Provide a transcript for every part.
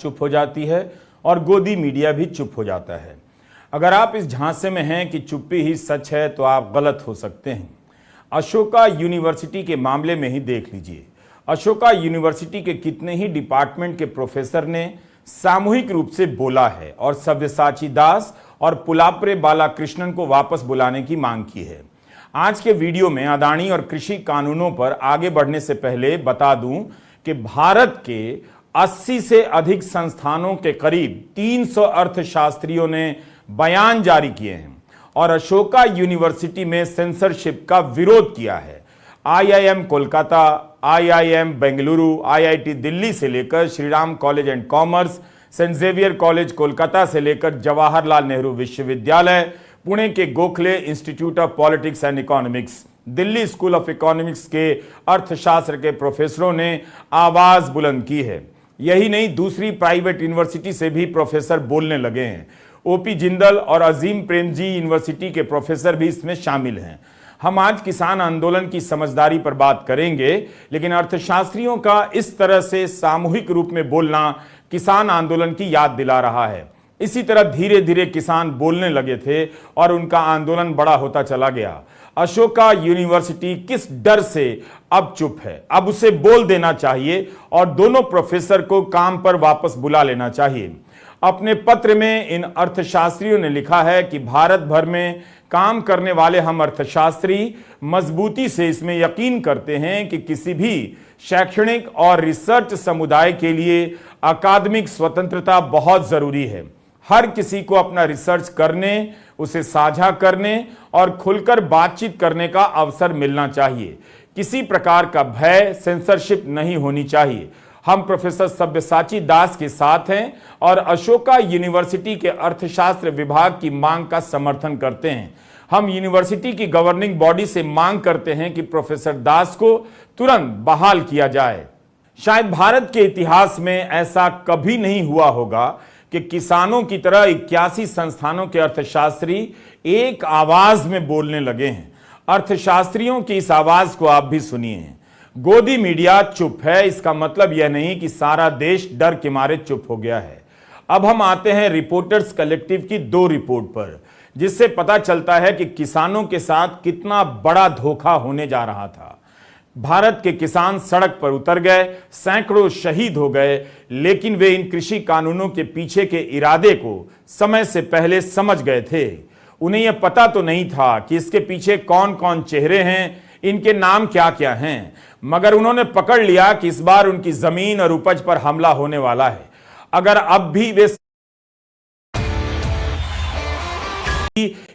चुप हो जाती है और गोदी मीडिया भी चुप हो जाता है। अगर आप इस झांसे में हैं कि चुप्पी ही सच है तो आप गलत हो सकते हैं। अशोका यूनिवर्सिटी के मामले में ही देख लीजिए। अशोका यूनिवर्सिटी के कितने ही डिपार्टमेंट के प्रोफेसर ने सामूहिक रूप से बोला है और सव्यसाची दास और पुलाप्रे बालाकृष्णन को वापस बुलाने की मांग की है। आज के वीडियो में अदानी और कृषि कानूनों पर आगे बढ़ने से पहले बता दूं कि भारत के 80 से अधिक संस्थानों के करीब 300 अर्थशास्त्रियों ने बयान जारी किए हैं और अशोका यूनिवर्सिटी में सेंसरशिप का विरोध किया है। IIM Kolkata, IIM Bengaluru, IIT Delhi से लेकर Shriram College and Commerce, Saint Xavier College Kolkata से लेकर जवाहरलाल नेहरू विश्वविद्यालय, पुणे के Gokhale Institute of Politics and Economics, Delhi School of Economics के अर्थशास्त्र के प्रोफेसरों ने आवाज बुलंद की है। यही नहीं, दूसरी प्राइवेट यूनिवर्सिटी से भी प्रोफेसर बोलने लगे हैं। OP जिंदल और अजीम प्रेमजी यूनिवर्सिटी के प्रोफेसर भी इसमें शामिल हैं। हम आज किसान आंदोलन की समझदारी पर बात करेंगे, लेकिन अर्थशास्त्रियों का इस तरह से सामूहिक रूप में बोलना किसान आंदोलन की याद दिला रहा है। इसी तरह धीरे धीरे किसान बोलने लगे थे और उनका आंदोलन बड़ा होता चला गया। अशोका यूनिवर्सिटी किस डर से अब चुप है? अब उसे बोल देना चाहिए और दोनों प्रोफेसर को काम पर वापस बुला लेना चाहिए। अपने पत्र में इन अर्थशास्त्रियों ने लिखा है कि भारत भर में काम करने वाले हम अर्थशास्त्री मजबूती से इसमें यकीन करते हैं कि किसी भी शैक्षणिक और रिसर्च समुदाय के लिए अकादमिक स्वतंत्रता बहुत जरूरी है। हर किसी को अपना रिसर्च करने, उसे साझा करने और खुलकर बातचीत करने का अवसर मिलना चाहिए। किसी प्रकार का भय, सेंसरशिप नहीं होनी चाहिए। हम प्रोफेसर सव्यसाची दास के साथ हैं और अशोका यूनिवर्सिटी के अर्थशास्त्र विभाग की मांग का समर्थन करते हैं। हम यूनिवर्सिटी की गवर्निंग बॉडी से मांग करते हैं कि प्रोफेसर दास को तुरंत बहाल किया जाए। शायद भारत के इतिहास में ऐसा कभी नहीं हुआ होगा कि किसानों की तरह 81 संस्थानों के अर्थशास्त्री एक आवाज में बोलने लगे हैं। अर्थशास्त्रियों की इस आवाज को आप भी सुनिए। गोदी मीडिया चुप है, इसका मतलब यह नहीं कि सारा देश डर के मारे चुप हो गया है। अब हम आते हैं रिपोर्टर्स कलेक्टिव की 2 रिपोर्ट पर, जिससे पता चलता है कि किसानों के साथ कितना बड़ा धोखा होने जा रहा था। भारत के किसान सड़क पर उतर गए, सैकड़ों शहीद हो गए, लेकिन वे इन कृषि कानूनों के पीछे के इरादे को समय से पहले समझ गए थे। उन्हें यह पता तो नहीं था कि इसके पीछे कौन कौन चेहरे हैं, इनके नाम क्या क्या हैं, मगर उन्होंने पकड़ लिया कि इस बार उनकी जमीन और उपज पर हमला होने वाला है। अगर अब भी वे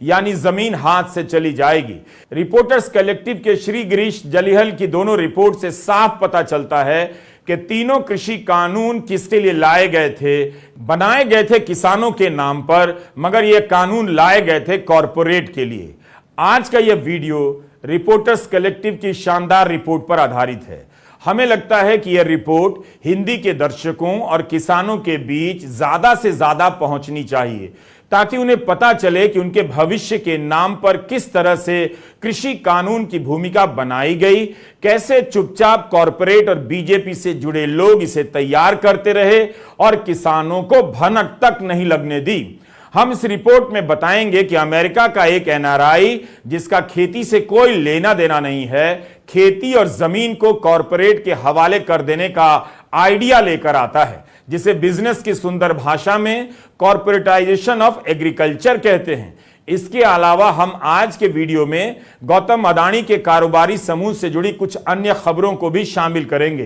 यानी जमीन हाथ से चली जाएगी। रिपोर्टर्स कलेक्टिव के श्री गिरीश जलिहल की दोनों रिपोर्ट से साफ पता चलता है कि तीनों कृषि कानून किसके लिए लाए गए थे। बनाए गए थे किसानों के नाम पर, मगर यह कानून लाए गए थे कॉरपोरेट के लिए। आज का यह वीडियो रिपोर्टर्स कलेक्टिव की शानदार रिपोर्ट पर आधारित है। हमें लगता है कि यह रिपोर्ट हिंदी के दर्शकों और किसानों के बीच ज्यादा से ज्यादा पहुंचनी चाहिए, ताकि उन्हें पता चले कि उनके भविष्य के नाम पर किस तरह से कृषि कानून की भूमिका बनाई गई, कैसे चुपचाप कॉरपोरेट और बीजेपी से जुड़े लोग इसे तैयार करते रहे और किसानों को भनक तक नहीं लगने दी। हम इस रिपोर्ट में बताएंगे कि अमेरिका का एक NRI, जिसका खेती से कोई लेना देना नहीं है, खेती और जमीन को कॉरपोरेट के हवाले कर देने का आइडिया लेकर आता है, जिसे बिजनेस की सुंदर भाषा में कॉर्पोरेटाइजेशन ऑफ एग्रीकल्चर कहते हैं। इसके अलावा हम आज के वीडियो में गौतम अदानी के कारोबारी समूह से जुड़ी कुछ अन्य खबरों को भी शामिल करेंगे।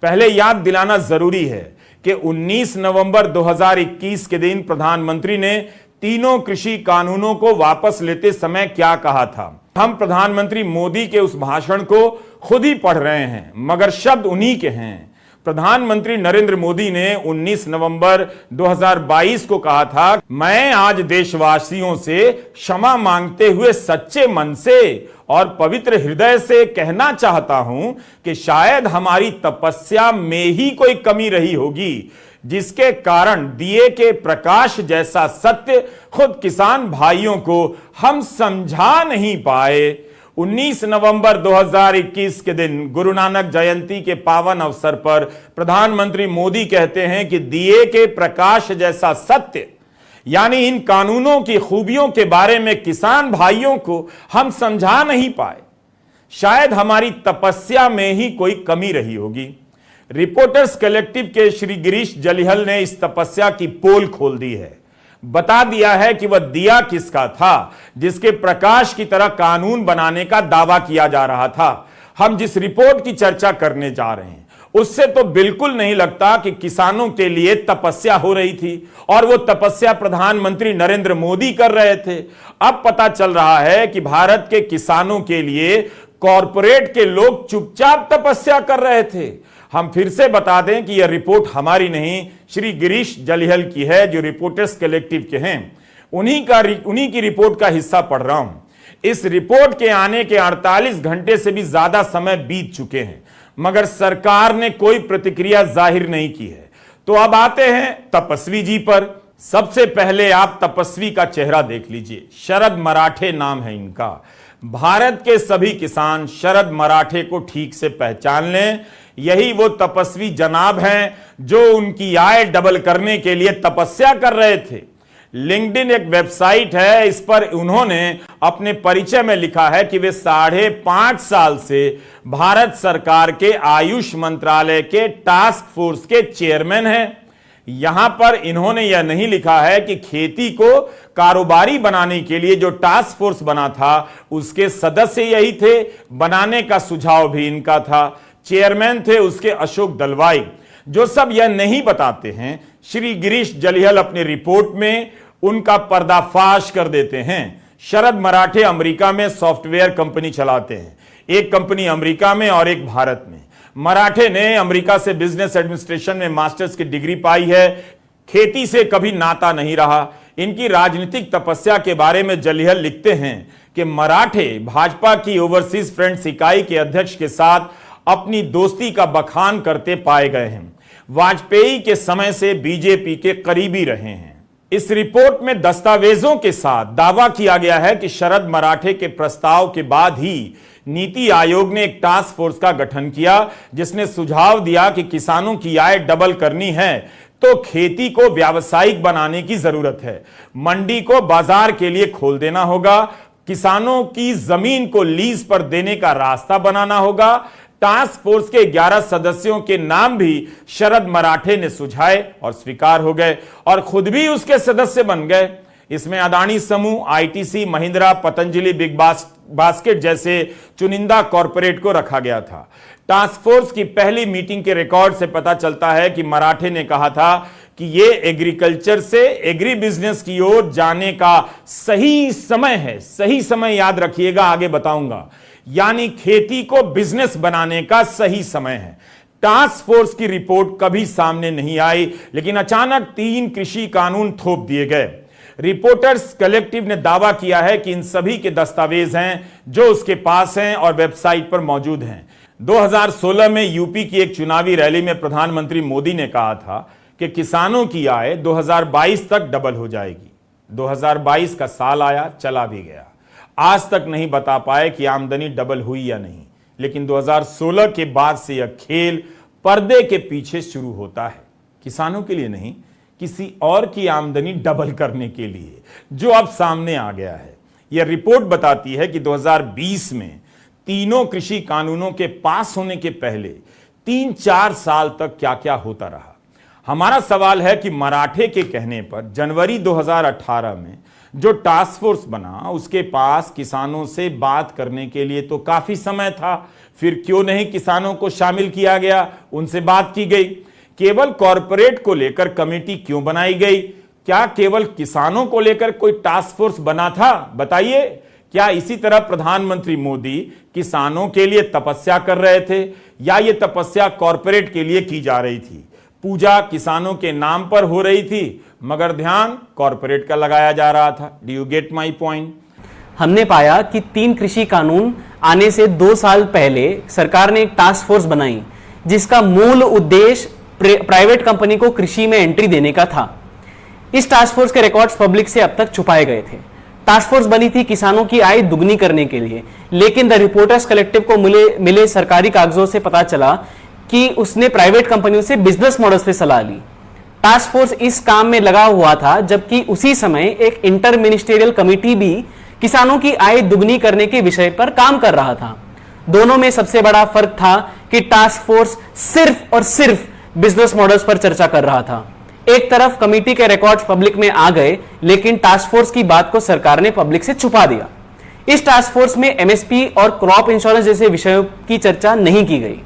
पहले याद दिलाना जरूरी है कि 19 नवंबर 2021 के दिन प्रधानमंत्री ने तीनों कृषि कानूनों को वापस लेते समय क्या कहा था। हम प्रधानमंत्री मोदी के उस भाषण को खुद ही पढ़ रहे हैं, मगर शब्द उन्हीं के हैं। प्रधानमंत्री नरेंद्र मोदी ने 19 नवंबर 2022 को कहा था, मैं आज देशवासियों से क्षमा मांगते हुए सच्चे मन से और पवित्र हृदय से कहना चाहता हूं कि शायद हमारी तपस्या में ही कोई कमी रही होगी, जिसके कारण दिए के प्रकाश जैसा सत्य खुद किसान भाइयों को हम समझा नहीं पाए। 19 नवंबर 2021 के दिन गुरु नानक जयंती के पावन अवसर पर प्रधानमंत्री मोदी कहते हैं कि दिए के प्रकाश जैसा सत्य, यानी इन कानूनों की खूबियों के बारे में किसान भाइयों को हम समझा नहीं पाए। शायद हमारी तपस्या में ही कोई कमी रही होगी। रिपोर्टर्स कलेक्टिव के श्री गिरीश जलिहल ने इस तपस्या की पोल खोल दी है, बता दिया है कि वह दिया किसका था जिसके प्रकाश की तरह कानून बनाने का दावा किया जा रहा था। हम जिस रिपोर्ट की चर्चा करने जा रहे हैं उससे तो बिल्कुल नहीं लगता कि किसानों के लिए तपस्या हो रही थी और वो तपस्या प्रधानमंत्री नरेंद्र मोदी कर रहे थे। अब पता चल रहा है कि भारत के किसानों के लिए कॉरपोरेट के लोग चुपचाप तपस्या कर रहे थे। हम फिर से बता दें कि यह रिपोर्ट हमारी नहीं, श्री गिरीश जलिहल की है, जो रिपोर्टर्स कलेक्टिव के हैं। उन्हीं की रिपोर्ट का हिस्सा पढ़ रहा हूं। इस रिपोर्ट के आने के 48 घंटे से भी ज्यादा समय बीत चुके हैं, मगर सरकार ने कोई प्रतिक्रिया जाहिर नहीं की है। तो अब आते हैं तपस्वी जी पर। सबसे पहले आप तपस्वी का चेहरा देख लीजिए। शरद मराठे नाम है इनका। भारत के सभी किसान शरद मराठे को ठीक से पहचान लें। यही वो तपस्वी जनाब हैं जो उनकी आय डबल करने के लिए तपस्या कर रहे थे। लिंक्डइन एक वेबसाइट है, इस पर उन्होंने अपने परिचय में लिखा है कि वे 5.5 साल से भारत सरकार के आयुष मंत्रालय के टास्क फोर्स के चेयरमैन हैं। यहां पर इन्होंने यह नहीं लिखा है कि खेती को कारोबारी बनाने के लिए जो टास्क फोर्स बना था उसके सदस्य यही थे, बनाने का सुझाव भी इनका था। चेयरमैन थे उसके अशोक दलवाई। जो सब यह नहीं बताते हैं, श्री गिरीश जलिहल अपनी रिपोर्ट में उनका पर्दाफाश कर देते हैं। शरद मराठे अमेरिका में सॉफ्टवेयर कंपनी चलाते हैं, एक कंपनी अमेरिका में और एक भारत में। मराठे ने अमेरिका से बिजनेस एडमिनिस्ट्रेशन में मास्टर्स की डिग्री पाई है। खेती से कभी नाता नहीं रहा। इनकी राजनीतिक तपस्या के बारे में जलिहल लिखते हैं कि मराठे भाजपा की ओवरसीज फ्रेंड्स इकाई के अध्यक्ष के साथ अपनी दोस्ती का बखान करते पाए गए हैं। वाजपेयी के समय से बीजेपी के करीबी रहे हैं। इस रिपोर्ट में दस्तावेजों के साथ दावा किया गया है कि शरद मराठे के प्रस्ताव के बाद ही नीति आयोग ने एक टास्क फोर्स का गठन किया, जिसने सुझाव दिया कि किसानों की आय डबल करनी है तो खेती को व्यावसायिक बनाने की जरूरत है। मंडी को बाजार के लिए खोल देना होगा। किसानों की जमीन को लीज पर देने का रास्ता बनाना होगा। टास्क फोर्स के 11 सदस्यों के नाम भी शरद मराठे ने सुझाए और स्वीकार हो गए और खुद भी उसके सदस्य बन गए। इसमें अदानी समूह, ITC, Mahindra, Patanjali, big basket जैसे चुनिंदा कॉरपोरेट को रखा गया था। टास्क फोर्स की पहली मीटिंग के रिकॉर्ड से पता चलता है कि मराठे ने कहा था कि यह एग्रीकल्चर से एग्री बिजनेस की ओर जाने का सही समय है। सही समय याद रखिएगा, आगे बताऊंगा। यानी खेती को बिजनेस बनाने का सही समय है। टास्क फोर्स की रिपोर्ट कभी सामने नहीं आई, लेकिन अचानक 3 कृषि कानून थोप दिए गए। रिपोर्टर्स कलेक्टिव ने दावा किया है कि इन सभी के दस्तावेज हैं जो उसके पास हैं और वेबसाइट पर मौजूद हैं। 2016 में यूपी की एक चुनावी रैली में प्रधानमंत्री मोदी ने कहा था कि किसानों की आय 2022 तक डबल हो जाएगी। 2022 का साल आया, चला भी गया। आज तक नहीं बता पाए कि आमदनी डबल हुई या नहीं, लेकिन 2016 के बाद से यह खेल पर्दे के पीछे शुरू होता है। किसानों के लिए नहीं, किसी और की आमदनी डबल करने के लिए, जो अब सामने आ गया है। यह रिपोर्ट बताती है कि 2020 में तीनों कृषि कानूनों के पास होने के पहले 3-4 साल तक क्या क्या होता रहा। हमारा सवाल है कि मराठे के कहने पर जनवरी 2018 में जो टास्क फोर्स बना, उसके पास किसानों से बात करने के लिए तो काफी समय था। फिर क्यों नहीं किसानों को शामिल किया गया, उनसे बात की गई? केवल कॉरपोरेट को लेकर कमेटी क्यों बनाई गई? क्या केवल किसानों को लेकर कोई टास्क फोर्स बना था? बताइए। क्या इसी तरह प्रधानमंत्री मोदी किसानों के लिए तपस्या कर रहे थे या ये तपस्या कॉरपोरेट के लिए की जा रही थी? पूजा किसानों के नाम पर हो रही थी, मगर ध्यान कॉरपोरेट का लगाया जा रहा था। Do you get my point? हमने पाया कि 3 कृषि कानून आने से 2 साल पहले सरकार ने एक टास्क फोर्स बनाई, जिसका मूल उद्देश्य प्राइवेट कंपनी को कृषि में एंट्री देने का था। इस टास्क फोर्स के रिकॉर्ड्स पब्लिक से अब तक छुपाए गए थे। टास्क फोर्स बनी थी किसानों की आय दुगनी करने के लिए, लेकिन द रिपोर्टर्स कलेक्टिव को मिले सरकारी कागजों से पता चला कि उसने प्राइवेट कंपनियों से बिजनेस मॉडल्स पे सलाह ली। टास्क फोर्स इस काम में लगा हुआ था, जबकि उसी समय एक इंटर मिनिस्टेरियल कमिटी भी किसानों की आय दुगनी करने के विषय पर काम कर रहा था। दोनों में सबसे बड़ा फर्क था कि टास्क फोर्स सिर्फ और सिर्फ बिजनेस मॉडल्स पर चर्चा कर रहा था। एक तरफ कमेटी के रिकॉर्ड्स पब्लिक में आ गए, लेकिन टास्क फोर्स की बात को सरकार ने पब्लिक से छुपा दिया। इस टास्क फोर्स में एमएसपी और क्रॉप इंश्योरेंस जैसे विषयों की चर्चा नहीं की गई।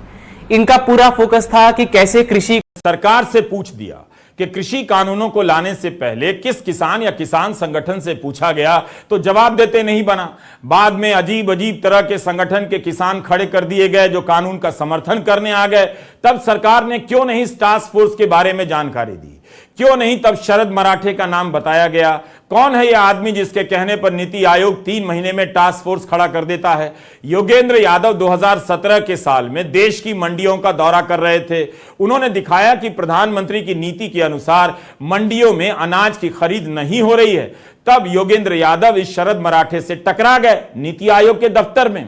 इनका पूरा फोकस था कि कैसे कृषि। सरकार से पूछ दिया कि कृषि कानूनों को लाने से पहले किस किसान या किसान संगठन से पूछा गया, तो जवाब देते नहीं बना। बाद में अजीब अजीब तरह के संगठन के किसान खड़े कर दिए गए जो कानून का समर्थन करने आ गए। तब सरकार ने क्यों नहीं इस टास्क फोर्स के बारे में जानकारी दी? क्यों नहीं तब शरद मराठे का नाम बताया गया? कौन है यह आदमी जिसके कहने पर नीति आयोग 3 महीने में टास्क फोर्स खड़ा कर देता है? योगेंद्र यादव 2017 के साल में देश की मंडियों का दौरा कर रहे थे। उन्होंने दिखाया कि प्रधानमंत्री की नीति के अनुसार मंडियों में अनाज की खरीद नहीं हो रही है। तब योगेंद्र यादव इस शरद मराठे से टकरा गए नीति आयोग के दफ्तर में।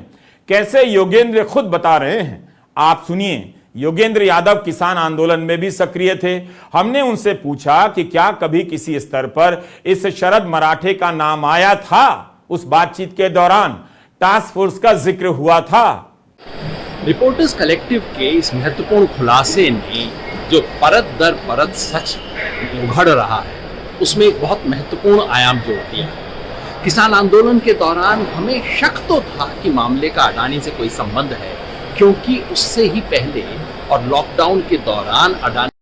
कैसे योगेंद्र खुद बता रहे हैं, आप सुनिए। योगेंद्र यादव किसान आंदोलन में भी सक्रिय थे। हमने उनसे पूछा कि क्या कभी किसी स्तर पर इस शरद मराठे का नाम आया था? उस बातचीत के दौरान टास्क फोर्स का जिक्र हुआ था। रिपोर्टर्स कलेक्टिव के इस महत्वपूर्ण खुलासे ने जो परत दर परत सच उघड़ रहा है, उसमें एक बहुत महत्वपूर्ण आयाम जोड़ दिया। किसान आंदोलन के दौरान हमें शक तो था कि मामले का अडानी से कोई संबंध है, क्योंकि उससे ही पहले और लॉकडाउन के दौरान अडानी